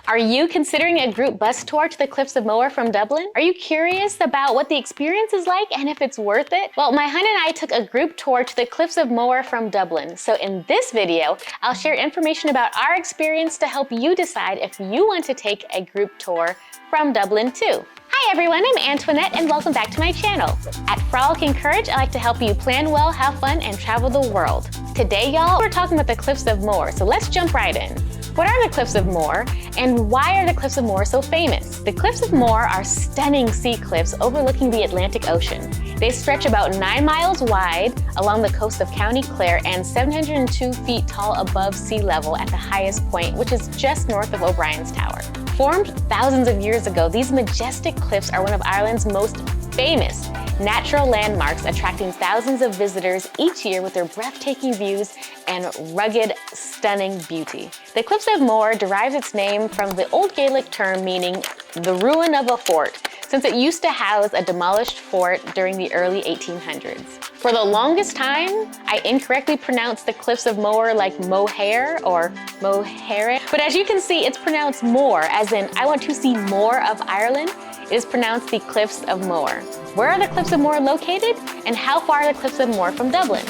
Are you considering a group bus tour to the Cliffs of Moher from Dublin? Are you curious about what the experience is like and if it's worth it? Well, my husband and I took a group tour to the Cliffs of Moher from Dublin. So in this video, I'll share information about our experience to help you decide if you want to take a group tour from Dublin too. Hi everyone, I'm Antoinette and welcome back to my channel. At Frolic and Courage, I like to help you plan well, have fun, and travel the world. Today, y'all, we're talking about the Cliffs of Moher, so let's jump right in. What are the Cliffs of Moher, and why are the Cliffs of Moher so famous? The Cliffs of Moher are stunning sea cliffs overlooking the Atlantic Ocean. They stretch about 9 miles wide along the coast of County Clare and 702 feet tall above sea level at the highest point, which is just north of O'Brien's Tower. Formed thousands of years ago, these majestic cliffs are one of Ireland's most famous natural landmarks, attracting thousands of visitors each year with their breathtaking views and rugged, stunning beauty. The Cliffs of Moher derives its name from the Old Gaelic term meaning the ruin of a fort, since it used to house a demolished fort during the early 1800s. For the longest time, I incorrectly pronounced the Cliffs of Moher like Moher or Mohere, but as you can see, it's pronounced more, as in I want to see more of Ireland. It is pronounced the Cliffs of Moher. Where are the Cliffs of Moher located, and how far are the Cliffs of Moher from Dublin?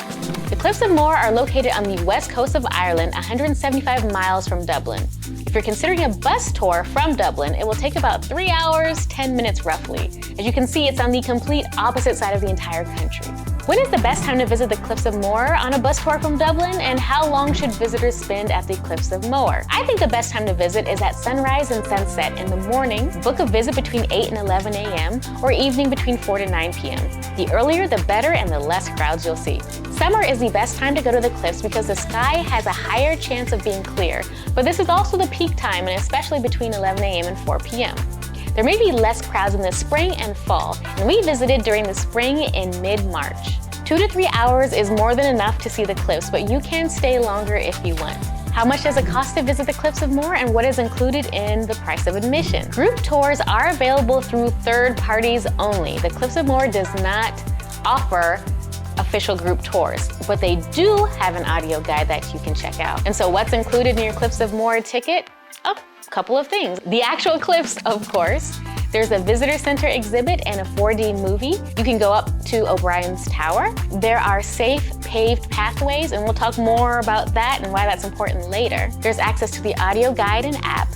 The Cliffs of Moher are located on the west coast of Ireland, 175 miles from Dublin. If you're considering a bus tour from Dublin, it will take about 3 hours, 10 minutes roughly. As you can see, it's on the complete opposite side of the entire country. When is the best time to visit the Cliffs of Moher on a bus tour from Dublin, and how long should visitors spend at the Cliffs of Moher? I think the best time to visit is at sunrise and sunset in the morning. Book a visit between 8 and 11 a.m. or evening between 4 to 9 p.m. The earlier the better and the less crowds you'll see. Summer is the best time to go to the cliffs because the sky has a higher chance of being clear, but this is also the peak time, and especially between 11 a.m. and 4 p.m. There may be less crowds in the spring and fall, and we visited during the spring in mid-March. 2 to 3 hours is more than enough to see the cliffs, but you can stay longer if you want. How much does it cost to visit the Cliffs of Moher, and what is included in the price of admission? Group tours are available through third parties only. The Cliffs of Moher does not offer official group tours, but they do have an audio guide that you can check out. And so what's included in your Cliffs of Moher ticket? A couple of things. The actual cliffs, of course. There's a visitor center exhibit and a 4D movie. You can go up to O'Brien's Tower. There are safe paved pathways, and we'll talk more about that and why that's important later. There's access to the audio guide and app.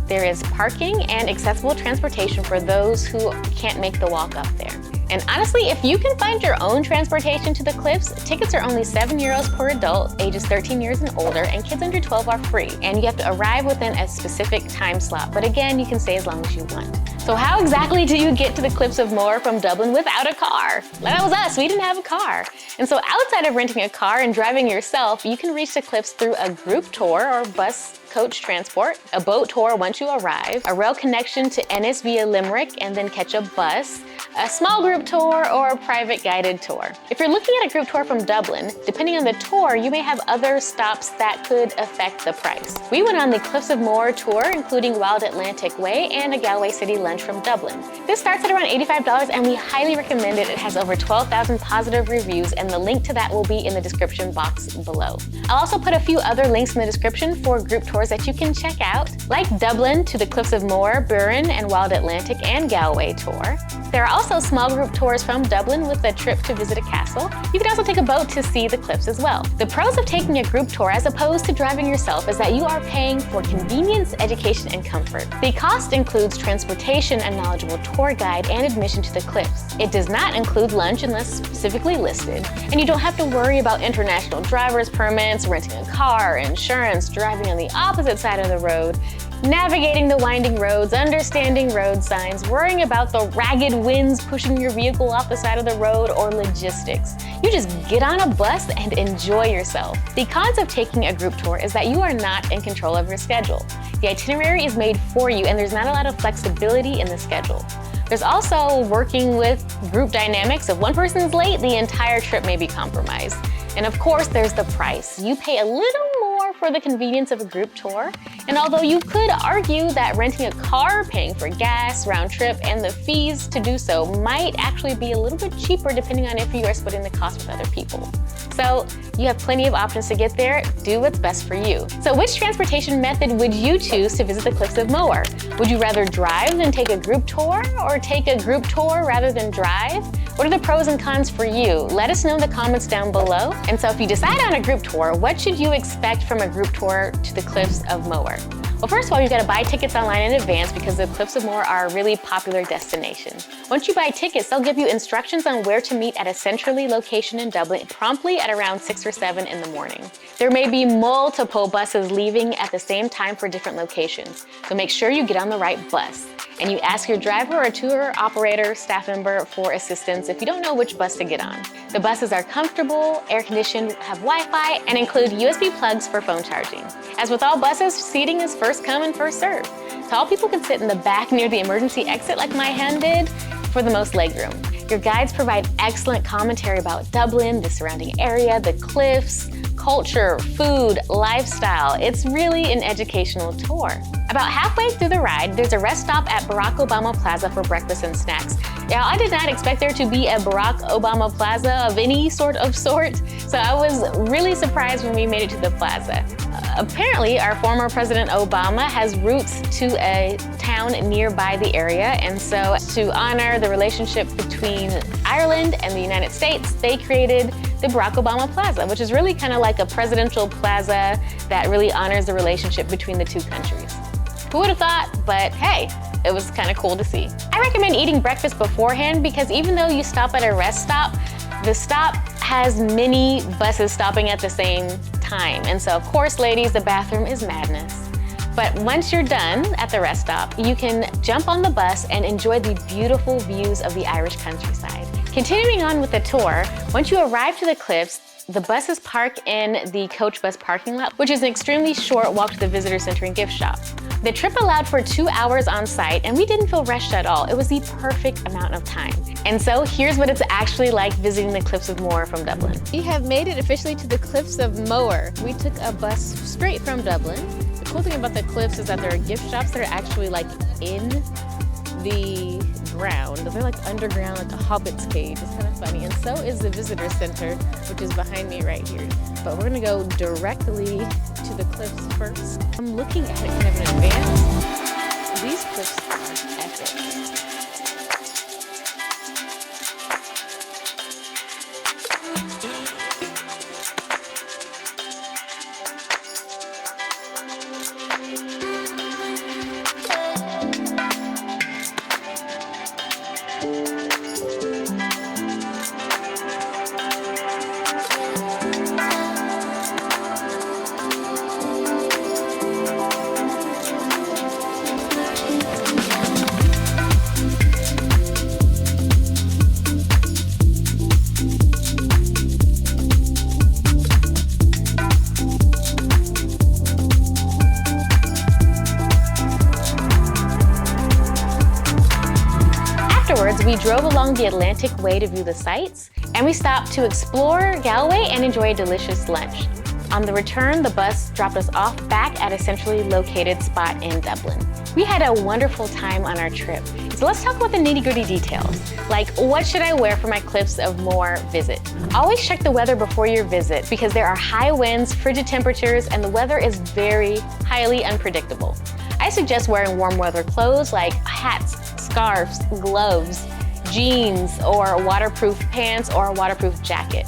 There is parking and accessible transportation for those who can't make the walk up there. And honestly, if you can find your own transportation to the cliffs, tickets are only €7 per adult, ages 13 years and older, and kids under 12 are free. And you have to arrive within a specific time slot, but again, you can stay as long as you want. So how exactly do you get to the Cliffs of Moher from Dublin without a car? That was us, we didn't have a car. And so outside of renting a car and driving yourself, you can reach the cliffs through a group tour or bus coach transport, a boat tour once you arrive, a rail connection to Ennis via Limerick and then catch a bus, a small group tour, or a private guided tour. If you're looking at a group tour from Dublin, depending on the tour, you may have other stops that could affect the price. We went on the Cliffs of Moher tour, including Wild Atlantic Way and a Galway City lunch from Dublin. This starts at around $85 and we highly recommend it. It has over 12,000 positive reviews, and the link to that will be in the description box below. I'll also put a few other links in the description for group tours that you can check out, like Dublin to the Cliffs of Moher, Burren and Wild Atlantic and Galway tour. There are also small group tours from Dublin with a trip to visit a castle. You can also take a boat to see the cliffs as well. The pros of taking a group tour as opposed to driving yourself is that you are paying for convenience, education, and comfort. The cost includes transportation, a knowledgeable tour guide, and admission to the cliffs. It does not include lunch unless specifically listed, and you don't have to worry about international driver's permits, renting a car, insurance, driving on the opposite side of the road, navigating the winding roads, understanding road signs, worrying about the ragged winds pushing your vehicle off the side of the road, or logistics. You just get on a bus and enjoy yourself. The cons of taking a group tour is that you are not in control of your schedule. The itinerary is made for you, and there's not a lot of flexibility in the schedule. There's also working with group dynamics. If one person's late, the entire trip may be compromised. And of course, there's the price. You pay a little more for the convenience of a group tour. And although you could argue that renting a car, paying for gas, round trip, and the fees to do so might actually be a little bit cheaper depending on if you are splitting the cost with other people. So you have plenty of options to get there. Do what's best for you. So which transportation method would you choose to visit the Cliffs of Moher? Would you rather drive than take a group tour, or take a group tour rather than drive? What are the pros and cons for you? Let us know in the comments down below. And so if you decide on a group tour, what should you expect from a group tour to the Cliffs of Moher? Well, first of all, you gotta buy tickets online in advance because the Cliffs of Moher are a really popular destination. Once you buy tickets, they'll give you instructions on where to meet at a centrally location in Dublin promptly at around 6 or 7 in the morning. There may be multiple buses leaving at the same time for different locations, so make sure you get on the right bus. And you ask your driver or tour operator, staff member for assistance if you don't know which bus to get on. The buses are comfortable, air-conditioned, have Wi-Fi, and include USB plugs for phone charging. As with all buses, seating is first come and first served. Tall people can sit in the back near the emergency exit like my hen did for the most legroom. Your guides provide excellent commentary about Dublin, the surrounding area, the cliffs, culture, food, lifestyle. It's really an educational tour. About halfway through the ride, there's a rest stop at Barack Obama Plaza for breakfast and snacks. Now, I did not expect there to be a Barack Obama Plaza of any sort, so I was really surprised when we made it to the plaza. Apparently, our former President Obama has roots to a town nearby the area, and so to honor the relationship between Ireland and the United States, they created the Barack Obama Plaza, which is really kind of like a presidential plaza that really honors the relationship between the two countries. Who would have thought? But hey, it was kind of cool to see. I recommend eating breakfast beforehand because even though you stop at a rest stop, the stop has many buses stopping at the same time. And so of course, ladies, the bathroom is madness. But once you're done at the rest stop, you can jump on the bus and enjoy the beautiful views of the Irish countryside. Continuing on with the tour, once you arrive to the cliffs, the buses park in the coach bus parking lot, which is an extremely short walk to the visitor center and gift shop. The trip allowed for 2 hours on site, and we didn't feel rushed at all. It was the perfect amount of time. And so here's what it's actually like visiting the Cliffs of Moher from Dublin. We have made it officially to the Cliffs of Moher. We took a bus straight from Dublin. The cool thing about the cliffs is that there are gift shops that are actually like in the ground. They're like underground, like a hobbit's cave. It's kind of funny. And so is the visitor center, which is behind me right here. But we're gonna go directly to the cliffs first. I'm looking at it kind of in advance. These cliffs are epic. Afterwards, we drove along the Atlantic Way to view the sights, and we stopped to explore Galway and enjoy a delicious lunch. On the return, the bus dropped us off back at a centrally located spot in Dublin. We had a wonderful time on our trip. So let's talk about the nitty-gritty details, like what should I wear for my Cliffs of Moher visit? Always check the weather before your visit because there are high winds, frigid temperatures, and the weather is very highly unpredictable. I suggest wearing warm weather clothes like hats, scarves, gloves, jeans, or waterproof pants or a waterproof jacket.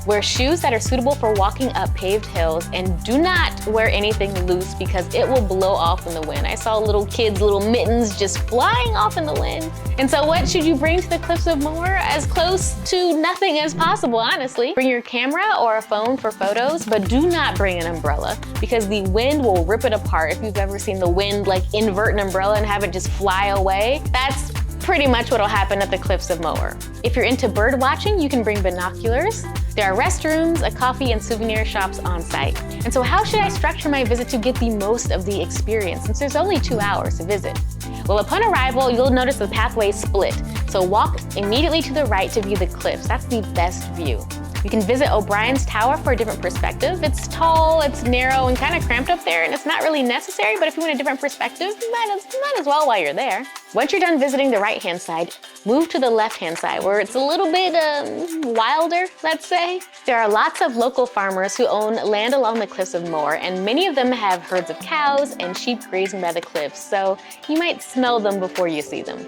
Wear shoes that are suitable for walking up paved hills, and do not wear anything loose because it will blow off in the wind. I saw little kids' little mittens just flying off in the wind. And so what should you bring to the Cliffs of Moher? As close to nothing as possible, honestly. Bring your camera or a phone for photos, but do not bring an umbrella because the wind will rip it apart. If you've ever seen the wind like invert an umbrella and have it just fly away, that's pretty much what'll happen at the Cliffs of Moher. If you're into bird watching, you can bring binoculars. There are restrooms, a coffee, and souvenir shops on site. And so how should I structure my visit to get the most of the experience since there's only 2 hours to visit? Well, upon arrival, you'll notice the pathway split. So walk immediately to the right to view the cliffs. That's the best view. You can visit O'Brien's Tower for a different perspective. It's tall, it's narrow, and kind of cramped up there, and it's not really necessary, but if you want a different perspective, might as well while you're there. Once you're done visiting the right-hand side, move to the left-hand side, where it's a little bit wilder, let's say. There are lots of local farmers who own land along the Cliffs of Moher, and many of them have herds of cows and sheep grazing by the cliffs, so you might smell them before you see them.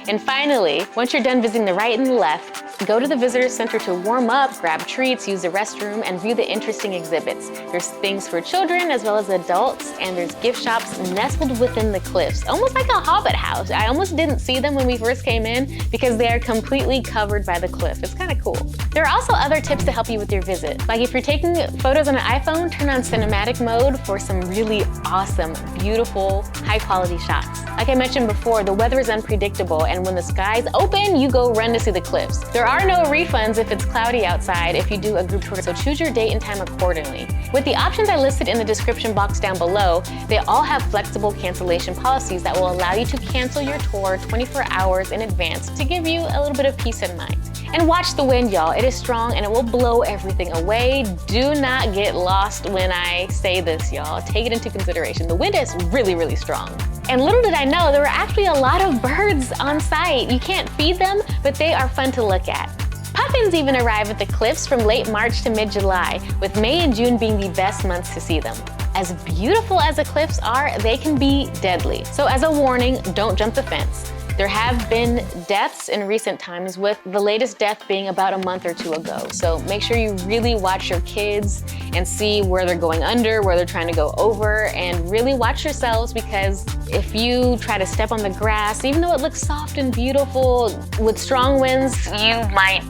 And finally, once you're done visiting the right and the left, go to the visitor center to warm up, grab treats, use the restroom, and view the interesting exhibits. There's things for children as well as adults, and there's gift shops nestled within the cliffs, almost like a hobbit house. I almost didn't see them when we first came in because they are completely covered by the cliff. It's kind of cool. There are also other tips to help you with your visit. Like if you're taking photos on an iPhone, turn on cinematic mode for some really awesome, beautiful, high-quality shots. Like I mentioned before, the weather is unpredictable, and when the sky's open, you go run to see the cliffs. There are no refunds if it's cloudy outside if you do a group tour, so choose your date and time accordingly. With the options I listed in the description box down below, they all have flexible cancellation policies that will allow you to cancel your tour 24 hours in advance to give you a little bit of peace of mind. And watch the wind, y'all. It is strong and it will blow everything away. Do not get lost when I say this, y'all. Take it into consideration. The wind is really, really strong. And little did I know, there were actually a lot of birds on site. You can't feed them, but they are fun to look at. Puffins even arrive at the cliffs from late March to mid-July, with May and June being the best months to see them. As beautiful as the cliffs are, they can be deadly. So as a warning, don't jump the fence. There have been deaths in recent times, with the latest death being about a month or two ago. So make sure you really watch your kids and see where they're going under, where they're trying to go over, and really watch yourselves, because if you try to step on the grass, even though it looks soft and beautiful, with strong winds, you might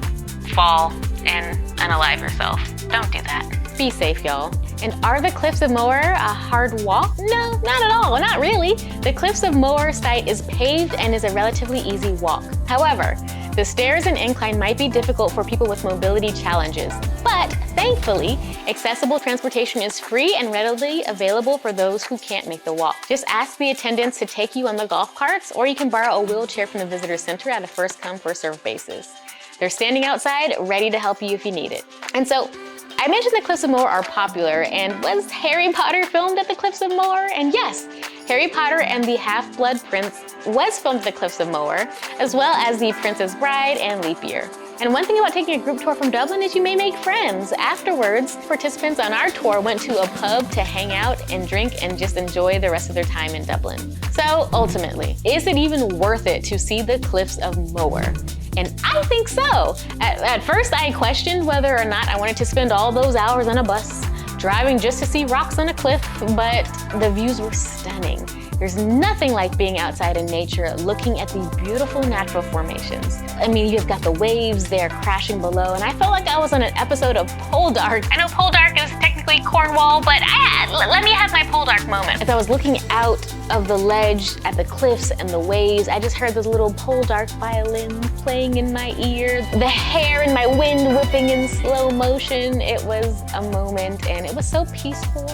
fall and unalive yourself. Don't do that. Be safe, y'all. And are the Cliffs of Moher a hard walk? No, not at all, not really. The Cliffs of Moher site is paved and is a relatively easy walk. However, the stairs and incline might be difficult for people with mobility challenges, but thankfully, accessible transportation is free and readily available for those who can't make the walk. Just ask the attendants to take you on the golf carts, or you can borrow a wheelchair from the visitor center at a first come, first served basis. They're standing outside, ready to help you if you need it. And so, I mentioned the Cliffs of Moher are popular, and was Harry Potter filmed at the Cliffs of Moher? And yes, Harry Potter and the Half-Blood Prince was filmed at the Cliffs of Moher, as well as The Princess Bride and Leap Year. And one thing about taking a group tour from Dublin is you may make friends. Afterwards, participants on our tour went to a pub to hang out and drink and just enjoy the rest of their time in Dublin. So ultimately, is it even worth it to see the Cliffs of Moher? And I think so. At first, I questioned whether or not I wanted to spend all those hours on a bus, driving just to see rocks on a cliff, but the views were stunning. There's nothing like being outside in nature, looking at these beautiful natural formations. I mean, you've got the waves there crashing below, and I felt like I was on an episode of Poldark. I know Poldark is technically Cornwall, but let me have my Poldark moment. As I was looking out of the ledge at the cliffs and the waves, I just heard this little Poldark violin playing in my ear, the hair in my wind whipping in slow motion. It was a moment, and it was so peaceful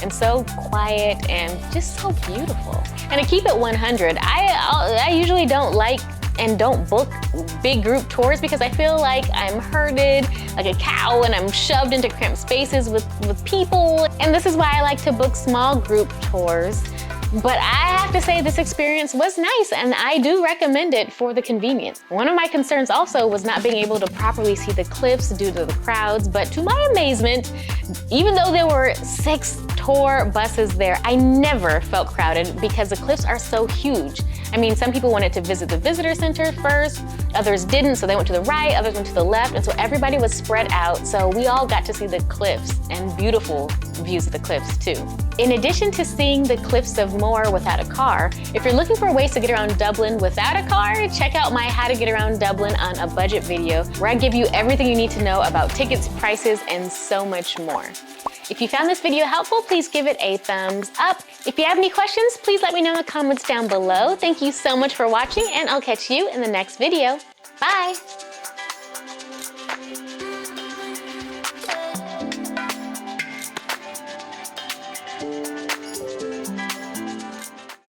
and so quiet and just so beautiful. And to keep it 100, I usually don't like and don't book big group tours because I feel like I'm herded like a cow and I'm shoved into cramped spaces with people. And this is why I like to book small group tours. But I have to say this experience was nice, and I do recommend it for the convenience. One of my concerns also was not being able to properly see the cliffs due to the crowds, but to my amazement, even though there were 6 tour buses there, I never felt crowded because the cliffs are so huge. I mean, some people wanted to visit the visitor center first, others didn't, so they went to the right, others went to the left, and so everybody was spread out, so we all got to see the cliffs and beautiful views of the cliffs too. In addition to seeing the Cliffs of Moher without a car, if you're looking for ways to get around Dublin without a car, check out my How to Get Around Dublin on a Budget video, where I give you everything you need to know about tickets, prices, and so much more. If you found this video helpful, please give it a thumbs up. If you have any questions, please let me know in the comments down below. Thank you so much for watching, and I'll catch you in the next video. Bye!